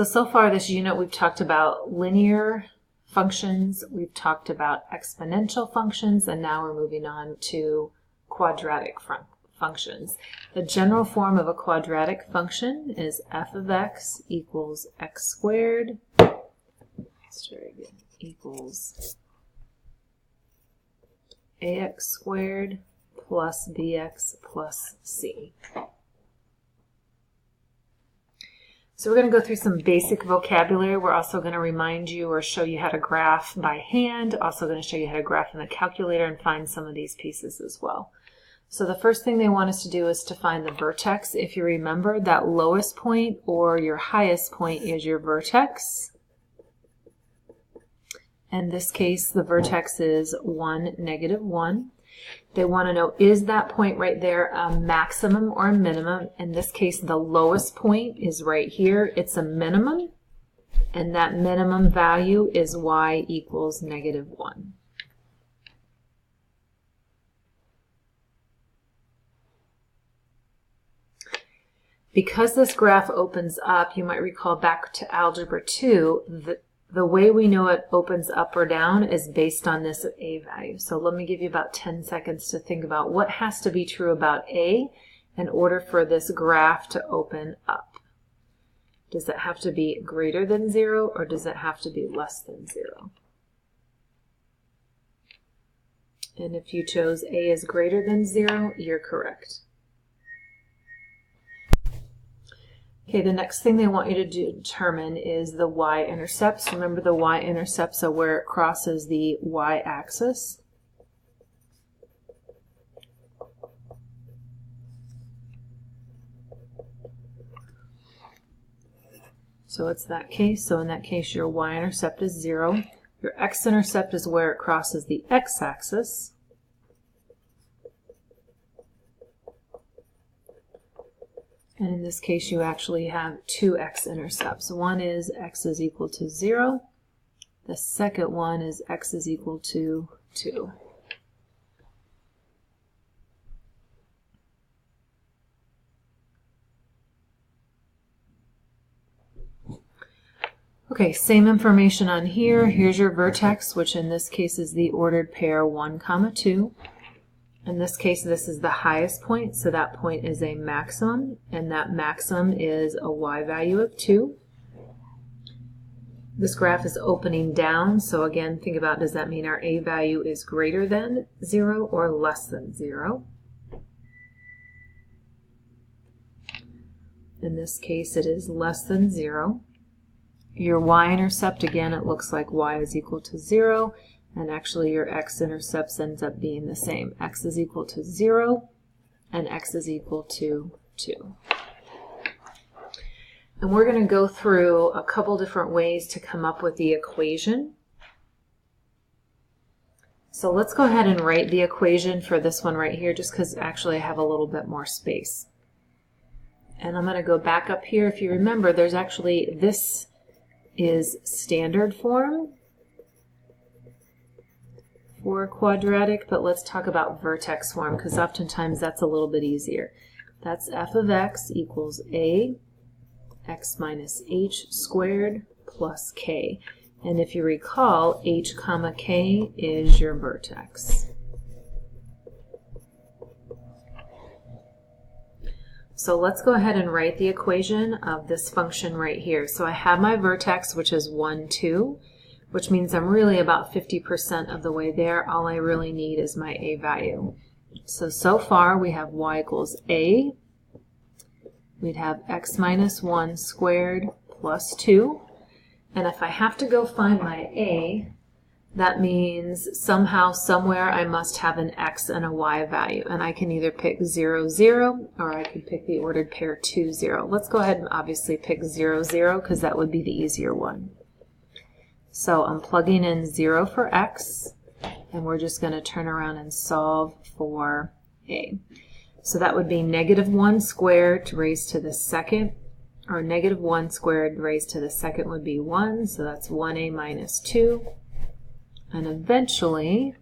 So far this unit we've talked about linear functions, we've talked about exponential functions, and now we're moving on to quadratic functions. The general form of a quadratic function is f of x equals x squared equals ax squared plus bx plus c. So we're going to go through some basic vocabulary. We're also going to remind you or show you how to graph by hand. Also going to show you how to graph in the calculator and find some of these pieces as well. So the first thing they want us to do is to find the vertex. If you remember, that lowest point or your highest point is your vertex. In this case, the vertex is 1, -1. They want to know, is that point right there a maximum or a minimum? In this case, the lowest point is right here. It's a minimum, and that minimum value is y equals -1. Because this graph opens up, you might recall back to Algebra 2, the way we know it opens up or down is based on this a value. So let me give you about 10 seconds to think about what has to be true about a in order for this graph to open up. Does it have to be greater than 0 or does it have to be less than 0? And if you chose a is greater than 0, you're correct. Okay, the next thing they want you to determine is the y-intercepts. Remember, the y-intercepts are where it crosses the y-axis. So it's that case. So in that case, your y-intercept is 0. Your x-intercept is where it crosses the x-axis. And in this case, you actually have two x-intercepts. One is x is equal to 0. The second one is x is equal to 2. Okay, same information on here. Here's your vertex, which in this case is the ordered pair 1, 2. In this case, this is the highest point, so that point is a maximum, and that maximum is a y value of 2. This graph is opening down, so again, think about, does that mean our a value is greater than 0 or less than 0? In this case, it is less than 0. Your y-intercept, again, it looks like y is equal to 0. And actually your x-intercepts ends up being the same. X is equal to 0 and x is equal to 2. And we're going to go through a couple different ways to come up with the equation. So let's go ahead and write the equation for this one right here, just because actually I have a little bit more space. And I'm going to go back up here. If you remember, there's actually, this is standard form for quadratic, but let's talk about vertex form because oftentimes that's a little bit easier. That's f of x equals a x minus h squared plus k. And if you recall, h comma k is your vertex. So let's go ahead and write the equation of this function right here. So I have my vertex, which is 1, 2. Which means I'm really about 50% of the way there. All I really need is my a value. So far we have y equals a. We'd have x minus 1 squared plus 2. And if I have to go find my a, that means somehow, somewhere, I must have an x and a y value. And I can either pick 0, 0, or I can pick the ordered pair 2, 0. Let's go ahead and obviously pick 0, 0, because that would be the easier one. So I'm plugging in 0 for x, and we're just going to turn around and solve for a. So that would be -1 squared raised to the second, or -1 squared raised to the second would be 1, so that's 1a minus 2. And eventually,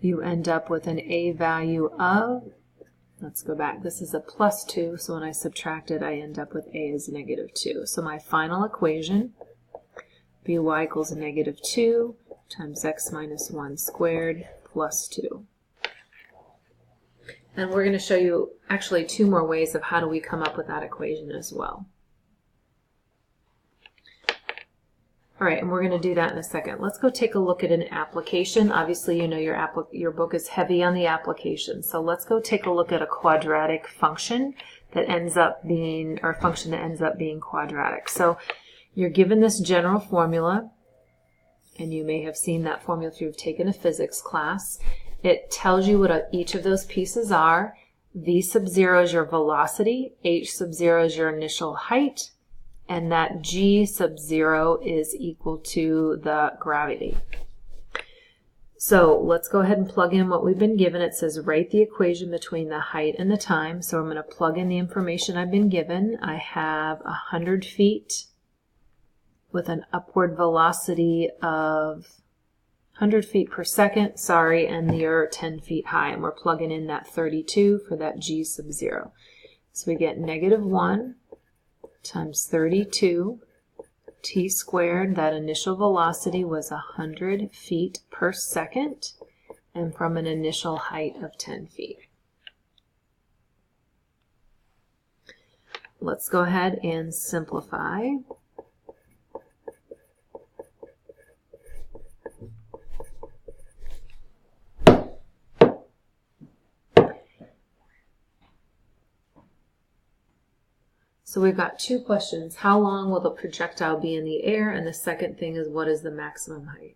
you end up with an a value of, let's go back, this is a plus 2, so when I subtract it, I end up with a is negative 2. So my final equation, by equals negative 2 times x minus 1 squared plus 2. And we're going to show you actually 2 more ways of how do we come up with that equation as well. All right, and we're going to do that in a second. Let's go take a look at an application. Obviously, you know your book is heavy on the application. So let's go take a look at a quadratic function that ends up being, or a function that ends up being quadratic. So you're given this general formula, and you may have seen that formula if you've taken a physics class. It tells you what each of those pieces are. V sub 0 is your velocity, h sub 0 is your initial height, and that g sub 0 is equal to the gravity. So let's go ahead and plug in what we've been given. It says write the equation between the height and the time. So I'm going to plug in the information I've been given. I have 100 feet with an upward velocity of 100 feet per second, and you're 10 feet high. And we're plugging in that 32 for that g sub 0. So we get negative 1 times 32 t squared. That initial velocity was 100 feet per second and from an initial height of 10 feet. Let's go ahead and simplify. So we've got 2 questions. How long will the projectile be in the air? And the second thing is, what is the maximum height?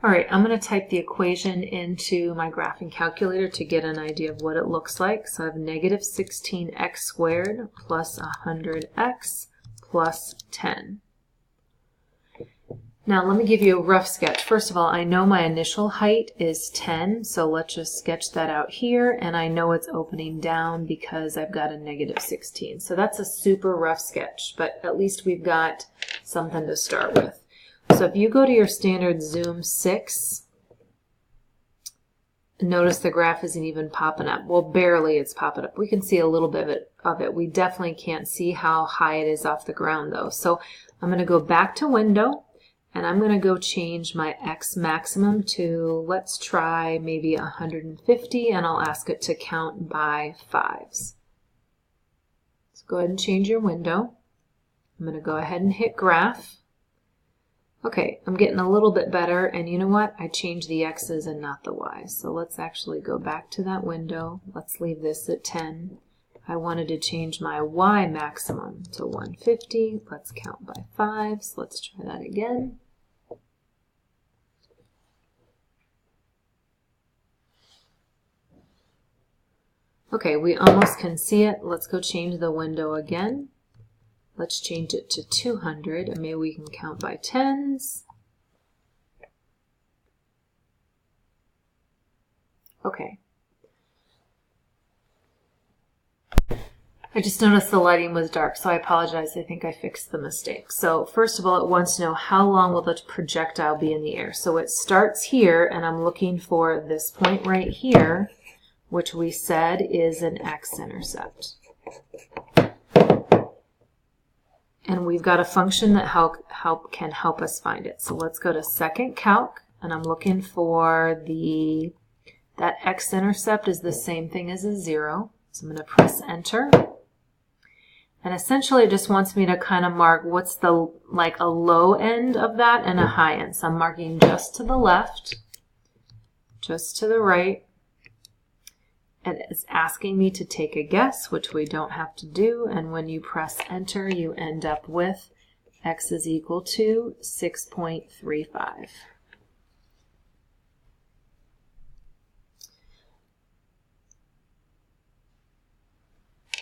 All right, I'm going to type the equation into my graphing calculator to get an idea of what it looks like. So I have negative 16x squared plus 100x plus 10. Now let me give you a rough sketch. First of all, I know my initial height is 10, so let's just sketch that out here, and I know it's opening down because I've got a negative 16. So that's a super rough sketch, but at least we've got something to start with. So if you go to your standard Zoom 6, notice the graph isn't even popping up. Well, barely it's popping up. We can see a little bit of it. We definitely can't see how high it is off the ground though. So I'm going to go back to Window, and I'm going to go change my x maximum to, let's try maybe 150, and I'll ask it to count by 5s. So go ahead and change your window. I'm going to go ahead and hit graph. Okay, I'm getting a little bit better, and you know what? I changed the x's and not the y's. So let's actually go back to that window. Let's leave this at 10. I wanted to change my y maximum to 150. Let's count by 5s. Let's try that again. Okay, we almost can see it. Let's go change the window again. Let's change it to 200, and maybe we can count by 10s. Okay. I just noticed the lighting was dark, so I apologize. I think I fixed the mistake. So first of all, it wants to know how long will the projectile be in the air. So it starts here, and I'm looking for this point right here, which we said is an x-intercept. And we've got a function that can help us find it. So let's go to second calc, and I'm looking for that x-intercept is the same thing as a 0. So I'm going to press enter. And essentially it just wants me to kind of mark what's the, like a low end of that and a high end. So I'm marking just to the left, just to the right. And it's asking me to take a guess, which we don't have to do. And when you press enter, you end up with x is equal to 6.35.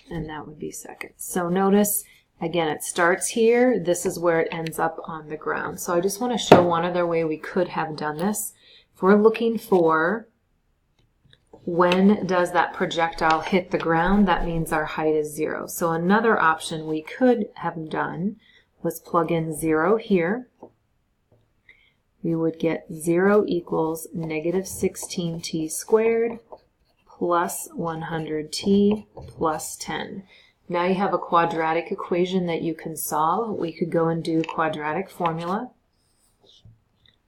And that would be seconds. So notice, again, it starts here. This is where it ends up on the ground. So I just want to show one other way we could have done this. If we're looking for when does that projectile hit the ground, that means our height is 0. So another option we could have done was plug in 0 here. we would get 0 equals negative 16t squared plus 100t plus 10. Now you have a quadratic equation that you can solve. We could go and do quadratic formula.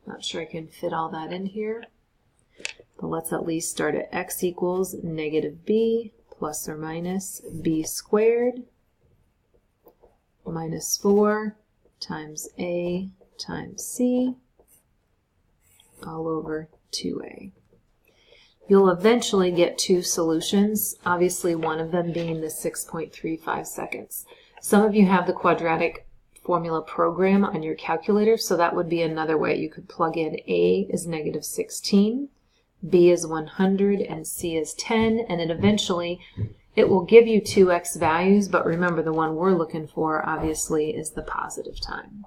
Not sure I can fit all that in here, but let's at least start at x equals negative b plus or minus b squared minus 4 times a times c all over 2a. You'll eventually get two solutions, obviously one of them being the 6.35 seconds. Some of you have the quadratic formula program on your calculator, so that would be another way. You could plug in a is negative 16, b is 100, and c is 10, and then eventually it will give you two x values, but remember the one we're looking for obviously is the positive time.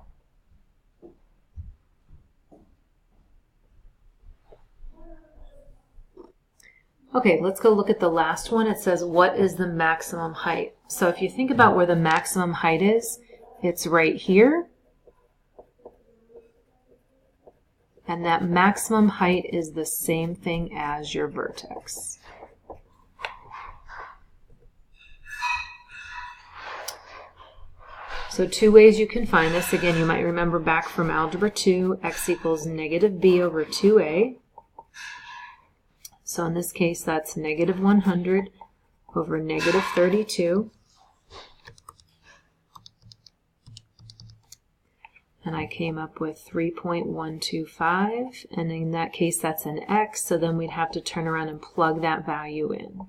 Okay, let's go look at the last one. It says, what is the maximum height? So if you think about where the maximum height is, it's right here. And that maximum height is the same thing as your vertex. So two ways you can find this. Again, you might remember back from Algebra 2, x equals negative b over 2a. So in this case, that's negative 100 over negative 32. And I came up with 3.125. And in that case, that's an x. So then we'd have to turn around and plug that value in.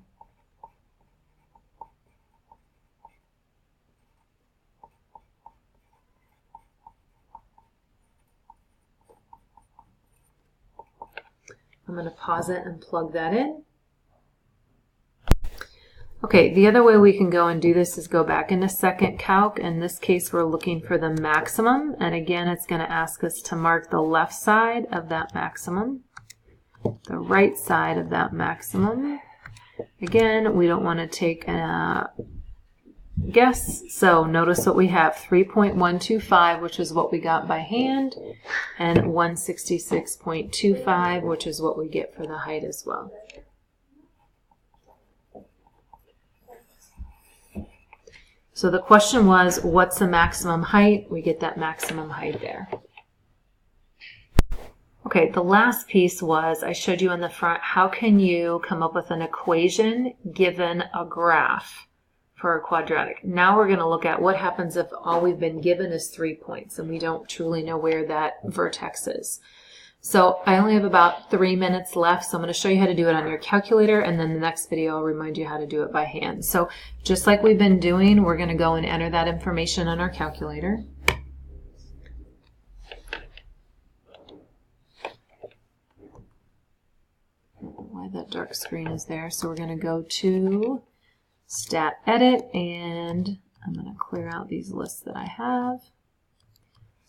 I'm going to pause it and plug that in. Okay, the other way we can go and do this is go back into second calc. In this case, we're looking for the maximum. And again, it's going to ask us to mark the left side of that maximum, the right side of that maximum. Again, we don't want to take a guess. So notice what we have, 3.125, which is what we got by hand, and 166.25, which is what we get for the height as well. So the question was, what's the maximum height? We get that maximum height there. Okay, the last piece was, I showed you on the front, how can you come up with an equation given a graph for a quadratic. Now we're going to look at what happens if all we've been given is 3 points and we don't truly know where that vertex is. So I only have about 3 minutes left, so I'm going to show you how to do it on your calculator, and then the next video I'll remind you how to do it by hand. So just like we've been doing, we're going to go and enter that information on our calculator. I don't know why that dark screen is there. So we're going to go to Stat Edit, and I'm going to clear out these lists that I have.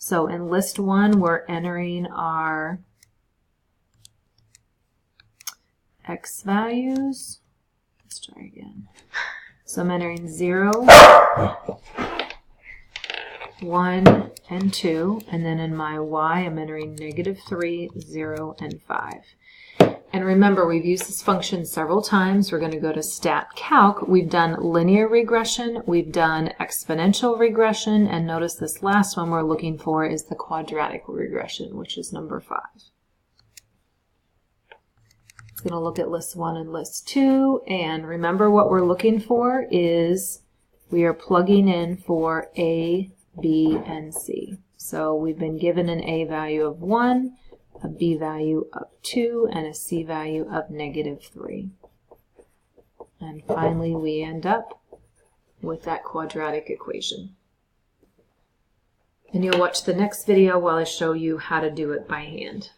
So in list 1, we're entering our x values. Let's try again. So I'm entering 0, 1, and 2, and then in my y, I'm entering -3, 0, and 5. And remember, we've used this function several times. We're going to go to Stat Calc. We've done linear regression, we've done exponential regression, and notice this last one we're looking for is the quadratic regression, which is number 5. It's going to look at list 1 and list 2, and remember what we're looking for is we are plugging in for A, B, and C. So we've been given an A value of 1, a B value of 2, and a C value of -3. And finally, we end up with that quadratic equation. And you'll watch the next video while I show you how to do it by hand.